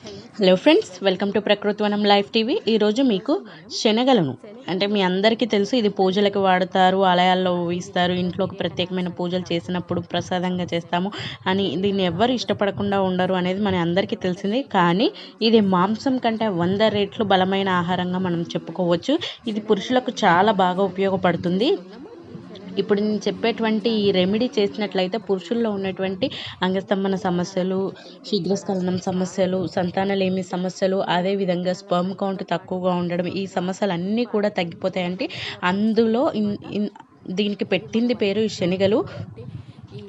Hello friends, welcome to Prakruthivanam live TV. ఈరోజు మీకు శనగలను అంటే మీ అందరికీ తెలుసు, ఇది పూజలకు వాడతారు, ఆలయాల్లో ఇస్తారు, ఇంట్లోకి ప్రత్యేకమైన పూజలు చేసినప్పుడు ప్రసాదంగా చేస్తాము అని. దీన్ని ఎవ్వరు ఇష్టపడకుండా ఉండరు అనేది మన అందరికీ తెలిసిందే. కానీ ఇది మాంసం కంటే 100 రెట్లు బలమైన ఆహారంగా మనం చెప్పుకోవచ్చు. ఇది పురుషులకు చాలా బాగా ఉపయోగపడుతుంది. ఇప్పుడు నేను చెప్పేటువంటి ఈ రెమెడీ చేసినట్లయితే పురుషుల్లో ఉన్నటువంటి అంగస్తంభన సమస్యలు, శీఘ్రస్ఖలనం సమస్యలు, సంతానలేమి సమస్యలు, అదేవిధంగా స్పర్మ్ కౌంట్ తక్కువగా ఉండడం, ఈ సమస్యలన్నీ కూడా తగ్గిపోతాయంటే అందులో దీనికి పెట్టింది పేరు ఈ శనగలు.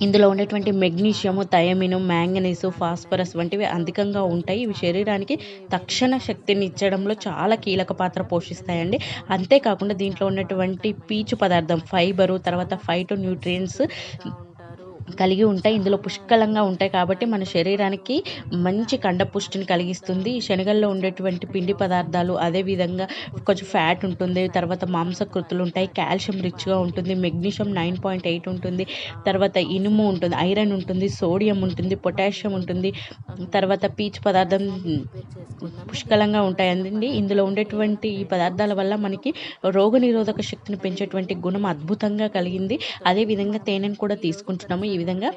ఇందులో ఉండేటువంటి మెగ్నీషియము, థయమిను, మ్యాంగనీసు, ఫాస్ఫరస్ వంటివి అధికంగా ఉంటాయి. ఇవి శరీరానికి తక్షణ శక్తిని ఇచ్చడంలో చాలా కీలక పాత్ర పోషిస్తాయండి. అంతేకాకుండా దీంట్లో ఉన్నటువంటి పీచు పదార్థం, ఫైబరు, తర్వాత ఫైటో న్యూట్రియంట్స్ కలిగి ఉంటాయి. ఇందులో పుష్కలంగా ఉంటాయి కాబట్టి మన శరీరానికి మంచి కండపుష్టిని కలిగిస్తుంది. ఈ శనగల్లో ఉండేటువంటి పిండి పదార్థాలు, అదేవిధంగా కొంచెం ఫ్యాట్ ఉంటుంది, తర్వాత మాంసకృతులు ఉంటాయి, కాల్షియం రిచ్గా ఉంటుంది, మెగ్నీషియం 9.8 ఉంటుంది, తర్వాత ఇనుము ఉంటుంది, ఐరన్ ఉంటుంది, సోడియం ఉంటుంది, పొటాషియం ఉంటుంది, తర్వాత పీచు పదార్థం పుష్కలంగా ఉంటాయండి. ఇందులో ఉండేటువంటి ఈ పదార్థాల వల్ల మనకి రోగనిరోధక శక్తిని పెంచేటువంటి గుణం అద్భుతంగా కలిగింది. అదేవిధంగా తేనెను కూడా తీసుకుంటున్నాము. ఈ విధంగా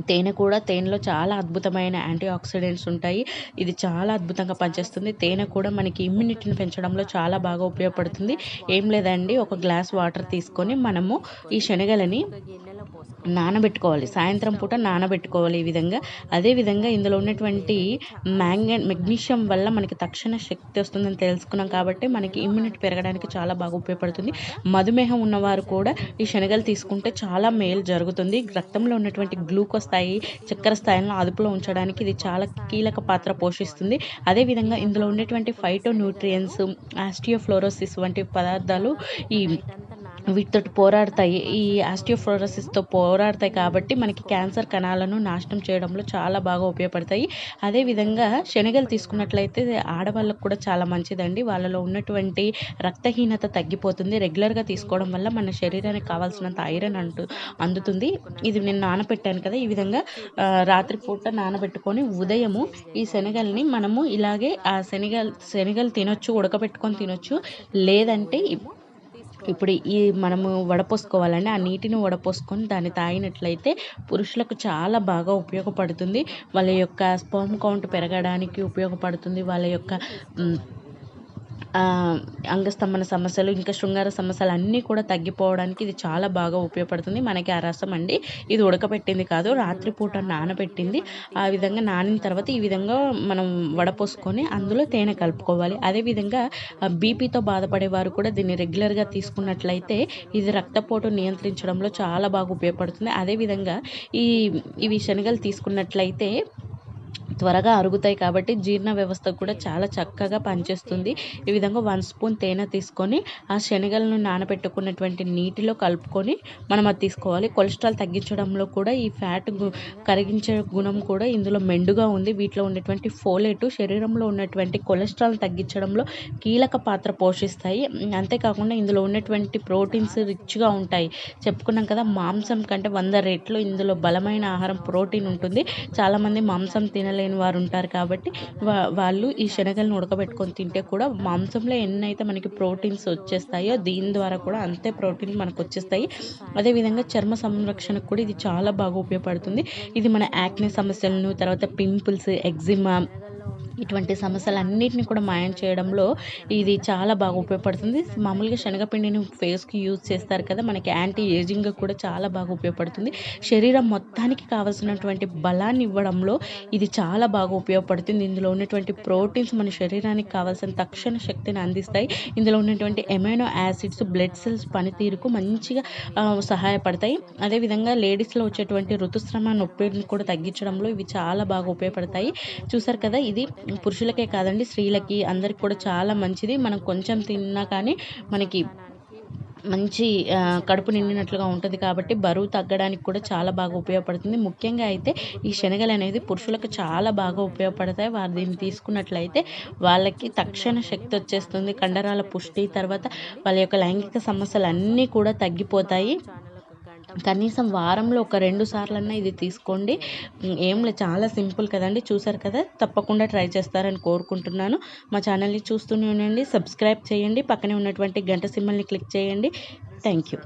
తేనెలో చాలా అద్భుతమైన యాంటీ ఆక్సిడెంట్స్ ఉంటాయి. ఇది చాలా అద్భుతంగా పనిచేస్తుంది. తేనె కూడా మనకి ఇమ్యూనిటీని పెంచడంలో చాలా బాగా ఉపయోగపడుతుంది. ఏం లేదండి, ఒక గ్లాస్ వాటర్ తీసుకొని మనము ఈ శనగలని నానబెట్టుకోవాలి. సాయంత్రం పూట నానబెట్టుకోవాలి ఈ విధంగా. అదేవిధంగా ఇందులో ఉన్నటువంటి మెగ్నీషియం వల్ల మనకి తక్షణ శక్తి వస్తుందని తెలుసుకున్నాం కాబట్టి మనకి ఇమ్యూనిటీ పెరగడానికి చాలా బాగా ఉపయోగపడుతుంది. మధుమేహం ఉన్నవారు కూడా ఈ శనగలు తీసుకుంటే చాలా మేలు జరుగుతుంది. రక్తంలో ఉన్నటువంటి గ్లూకోజ్ స్థాయి, చక్కెర స్థాయిలను అదుపులో ఉంచడానికి ఇది చాలా కీలక పాత్ర పోషిస్తుంది. అదేవిధంగా ఇందులో ఉండేటువంటి ఫైటో న్యూట్రియంట్స్, ఆస్టియోఫ్లోరోసిస్ వంటి పదార్థాలు వీటితో పోరాడతాయి. ఈ ఆస్టియోఫ్లోరోసిస్తో పోరాడతాయి కాబట్టి మనకి క్యాన్సర్ కణాలను నాశనం చేయడంలో చాలా బాగా ఉపయోగపడతాయి. అదేవిధంగా శనగలు తీసుకున్నట్లయితే ఆడవాళ్ళకు కూడా చాలా మంచిదండి. వాళ్ళలో ఉన్నటువంటి రక్తహీనత తగ్గిపోతుంది. రెగ్యులర్గా తీసుకోవడం వల్ల మన శరీరానికి కావాల్సినంత ఐరన్ అందుతుంది. ఇది నేను నానబెట్టాను కదా, ఈ విధంగా రాత్రిపూట నానబెట్టుకొని ఉదయము ఈ శనగల్ని మనము ఇలాగే ఆ శనగలు తినొచ్చు, ఉడకబెట్టుకొని తినొచ్చు. లేదంటే ఇప్పుడు ఈ మనము వడపోసుకోవాలండి. ఆ నీటిని వడపోసుకొని దాన్ని తాగినట్లయితే పురుషులకు చాలా బాగా ఉపయోగపడుతుంది. వాళ్ళ యొక్క స్పర్మ్ కౌంట్ పెరగడానికి ఉపయోగపడుతుంది. వాళ్ళ యొక్క అంగస్తంభన సమస్యలు, ఇంకా శృంగార సమస్యలు అన్నీ కూడా తగ్గిపోవడానికి ఇది చాలా బాగా ఉపయోగపడుతుంది. మనకి ఆ రసం అండి, ఇది ఉడకపెట్టింది కాదు, రాత్రిపూట నానబెట్టింది. ఆ విధంగా నానిన తర్వాత ఈ విధంగా మనం వడపోసుకొని అందులో తేనె కలుపుకోవాలి. అదేవిధంగా బీపీతో బాధపడేవారు కూడా దీన్ని రెగ్యులర్గా తీసుకున్నట్లయితే ఇది రక్తపోటు నియంత్రించడంలో చాలా బాగా ఉపయోగపడుతుంది. అదేవిధంగా ఇవి శనగలు తీసుకున్నట్లయితే త్వరగా అరుగుతాయి కాబట్టి జీర్ణ వ్యవస్థ కూడా చాలా చక్కగా పనిచేస్తుంది. ఈ విధంగా 1 స్పూన్ తేనె తీసుకొని ఆ శనగలను నానబెట్టుకున్నటువంటి నీటిలో కలుపుకొని మనం అది తీసుకోవాలి. కొలెస్ట్రాల్ తగ్గించడంలో కూడా ఈ ఫ్యాట్ కరిగించే గుణం కూడా ఇందులో మెండుగా ఉంది. వీటిలో ఉన్నటువంటి ఫోలేటు శరీరంలో ఉన్నటువంటి కొలెస్ట్రాల్ తగ్గించడంలో కీలక పాత్ర పోషిస్తాయి. అంతేకాకుండా ఇందులో ఉన్నటువంటి ప్రోటీన్స్ రిచ్గా ఉంటాయి. చెప్పుకున్నాం కదా, మాంసం కంటే 100 రెట్లు ఇందులో బలమైన ఆహారం ప్రోటీన్ ఉంటుంది. చాలామంది మాంసం తినలేని వారు ఉంటారు కాబట్టి వాళ్ళు ఈ శనగలను ఉడకబెట్టుకొని తింటే కూడా మాంసంలో ఎన్నైతే మనకి ప్రోటీన్స్ వచ్చేస్తాయో దీని ద్వారా కూడా అంతే ప్రోటీన్ మనకు వచ్చేస్తాయి. అదేవిధంగా చర్మ సంరక్షణకు కూడా ఇది చాలా బాగా ఉపయోగపడుతుంది. ఇది మన యాక్నే సమస్యలను, తర్వాత పింపుల్స్, ఎగ్జిమా ఇటువంటి సమస్యలన్నిటిని కూడా మాయం చేయడంలో ఇది చాలా బాగా ఉపయోగపడుతుంది. మామూలుగా శనగపిండిని ఫేస్కి యూజ్ చేస్తారు కదా, మనకి యాంటీ ఏజింగ్ కూడా చాలా బాగా ఉపయోగపడుతుంది. శరీరం మొత్తానికి కావాల్సినటువంటి బలాన్ని ఇవ్వడంలో ఇది చాలా బాగా ఉపయోగపడుతుంది. ఇందులో ఉన్నటువంటి ప్రోటీన్స్ మన శరీరానికి కావాల్సిన తక్షణ శక్తిని అందిస్తాయి. ఇందులో ఉన్నటువంటి ఎమైనో యాసిడ్స్ బ్లడ్ సెల్స్ పనితీరుకు మంచిగా సహాయపడతాయి. అదేవిధంగా లేడీస్లో వచ్చేటువంటి ఋతుస్రావ నొప్పిని కూడా తగ్గించడంలో ఇవి చాలా బాగా ఉపయోగపడతాయి. చూసారు కదా, ఇది పురుషులకే కాదండి, స్త్రీలకి అందరికి కూడా చాలా మంచిది. మనం కొంచెం తిన్నా కానీ మనకి మంచి కడుపు నిండినట్లుగా ఉంటుంది కాబట్టి బరువు తగ్గడానికి కూడా చాలా బాగా ఉపయోగపడుతుంది. ముఖ్యంగా అయితే ఈ శనగలు అనేది పురుషులకు చాలా బాగా ఉపయోగపడతాయి. వారు దీన్ని తీసుకున్నట్లయితే వాళ్ళకి తక్షణ శక్తి వచ్చేస్తుంది, కండరాల పుష్టి, తర్వాత వాళ్ళ యొక్క లైంగిక సమస్యలు అన్నీ కూడా తగ్గిపోతాయి. కనీసం వారంలో ఒక 2 సార్లన్నా ఇది తీసుకోండి. ఏం లేదు, చాలా సింపుల్ కదండి. చూసారు కదా, తప్పకుండా ట్రై చేస్తారని కోరుకుంటున్నాను. మా ఛానల్ని చూస్తూనే ఉండండి, సబ్స్క్రైబ్ చేయండి, పక్కనే ఉన్నటువంటి గంట సింబల్ని క్లిక్ చేయండి. Thank you.